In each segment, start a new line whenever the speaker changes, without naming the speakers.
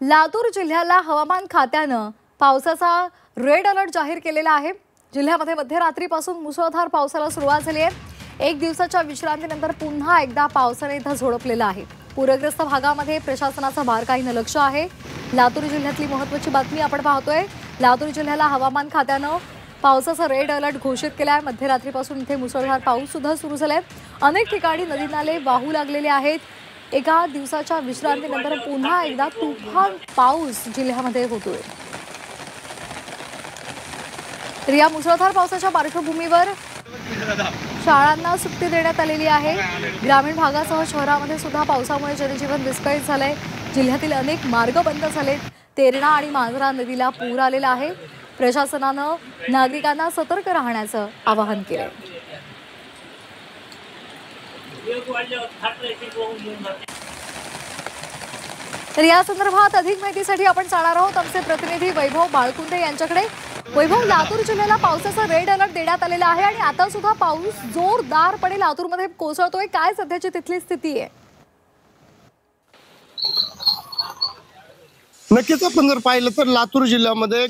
लातूर जिल्ह्याला हवामान खात्यानं पावसाचा रेड अलर्ट जाहीर केलेला आहे। जिल्ह्यामध्ये मध्यरात्रीपासून मुसळधार पावसाला सुरुवात झाली आहे। एक दिवसाच्या विश्रांतीनंतर पुन्हा एकदा पावसाने इथं झोडपलेला आहे। पूरग्रस्त भागामध्ये प्रशासनाचं बारकाईनं लक्ष आहे। लातूर जिल्ह्यातली महत्त्वाची बातमी आपण पाहतोय। लातूर जिल्ह्याला हवामान खात्यानं पावसाचा रेड अलर्ट घोषित केला आहे। मध्यरात्रीपासून इथे मुसळधार पाऊस सुद्धा सुरू झालाय। अनेक ठिकाणी नदी नाले वाहू लागलेले आहेत। एका दिवसाच्या विश्रांतीनंतर पुन्हा एकदा तुफान पाऊस जिल्ह्यामध्ये होतोय। तर या मुसळधार पावसाच्या पार्श्वभूमीवर शाळांना सुट्टी देण्यात आलेली आहे। ग्रामीण भागासह शहरामध्ये सुद्धा पावसामुळे जनजीवन विस्कळीत झालंय। जिल्ह्यातील अनेक मार्ग बंद झालेत। तेरणा आणि मांजरा नदीला पूर आलेला आहे। प्रशासनानं नागरिकांना सतर्क राहण्याचं आवाहन केलंय। तर या संदर्भात अधिक माहितीसाठी आपण जाणार आहोत आमचे प्रतिनिधी वैभव बाळकुंदे यांच्याकडे। वैभव, लातूर जिल्ह्याला पावसाचा रेड अलर्ट देण्यात आलेला आहे आणि आता सुद्धा पाऊस जोरदारपणे लातूरमध्ये कोसळतोय। काय सध्याची तिथली स्थिती आहे?
नक्कीच आपण जर पाहिलं तर लातूर जिल्ह्यामध्ये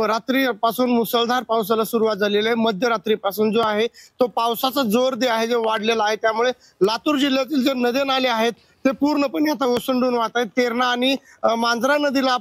रात्रीपासून मुसळधार पावसाला सुरुवात झालेली आहे। मध्यरात्रीपासून जो आहे तो पावसाचा जोर जे आहे जो वाढलेला आहे, त्यामुळे लातूर जिल्ह्यातील जे नदी नाले आहेत ते पूर्णपणे आता ओसंडून वाहत आहेत। तेरणा आणि मांजरा नदीला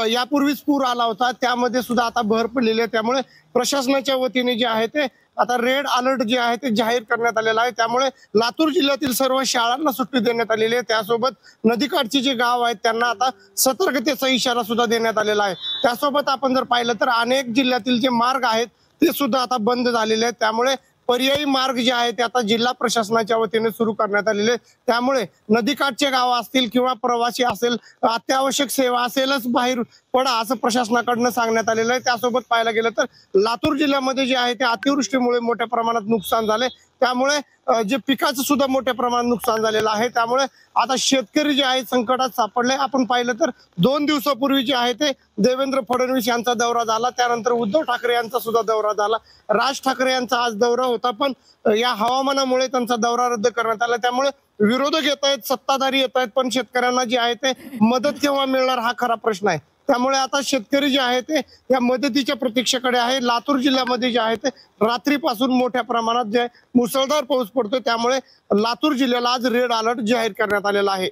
यापूर्वीच पूर आला होता, त्यामध्ये सुद्धा आता भर पडलेली आहे। त्यामुळे प्रशासनाच्या वतीने जे आहे ते आता रेड अलर्ट जे आहे ते जाहीर करण्यात आलेला आहे। त्यामुळे लातूर जिल्ह्यातील सर्व शाळांना सुट्टी देण्यात आलेली आहे। त्यासोबत नदीकाठची जी गाव आहेत त्यांना आता सतर्कतेचा इशारा सुद्धा देण्यात आलेला आहे। त्यासोबत आपण जर पाहिलं तर अनेक जिल्ह्यातील जे मार्ग आहेत ते सुद्धा आता बंद झालेले आहेत। त्यामुळे पर्यायी मार्ग जे आहे ते आता जिल्हा प्रशासनाच्या वतीने सुरू करण्यात आलेले। त्यामुळे नदीकाठचे गाव असतील किंवा प्रवासी असेल, अत्यावश्यक सेवा असेलच बाहेर पडा असं प्रशासनाकडनं सांगण्यात आलेलं आहे। त्यासोबत पाहायला गेलं तर लातूर जिल्ह्यामध्ये जे आहे ते अतिवृष्टीमुळे मोठ्या प्रमाणात नुकसान झाले। त्यामुळे जे पिकाचं सुद्धा मोठ्या प्रमाणात नुकसान झालेलं आहे। त्यामुळे आता शेतकरी जे आहे संकटात सापडले। आपण पाहिलं तर 2 दिवसापूर्वी जे आहे ते देवेंद्र फडणवीस यांचा दौरा झाला, त्यानंतर उद्धव ठाकरे यांचा सुद्धा दौरा झाला, राज ठाकरे यांचा आज दौरा होता, पण या हवामानामुळे त्यांचा दौरा रद्द करण्यात आला। त्यामुळे विरोधक येत आहेत, सत्ताधारी येत आहेत, पण शेतकऱ्यांना जे आहे ते मदत केव्हा मिळणार हा खरा प्रश्न आहे। त्यामुळे आता शेतकरी जे आहे ते या मदतीच्या प्रतीक्षेकडे आहे। लातूर जिल्ह्यामध्ये जे आहे ते रात्रीपासून मोठ्या प्रमाणात जे मुसळधार पाऊस पडतोय, त्यामुळे लातूर जिल्ह्याला आज रेड अलर्ट जाहीर करण्यात आलेला आहे।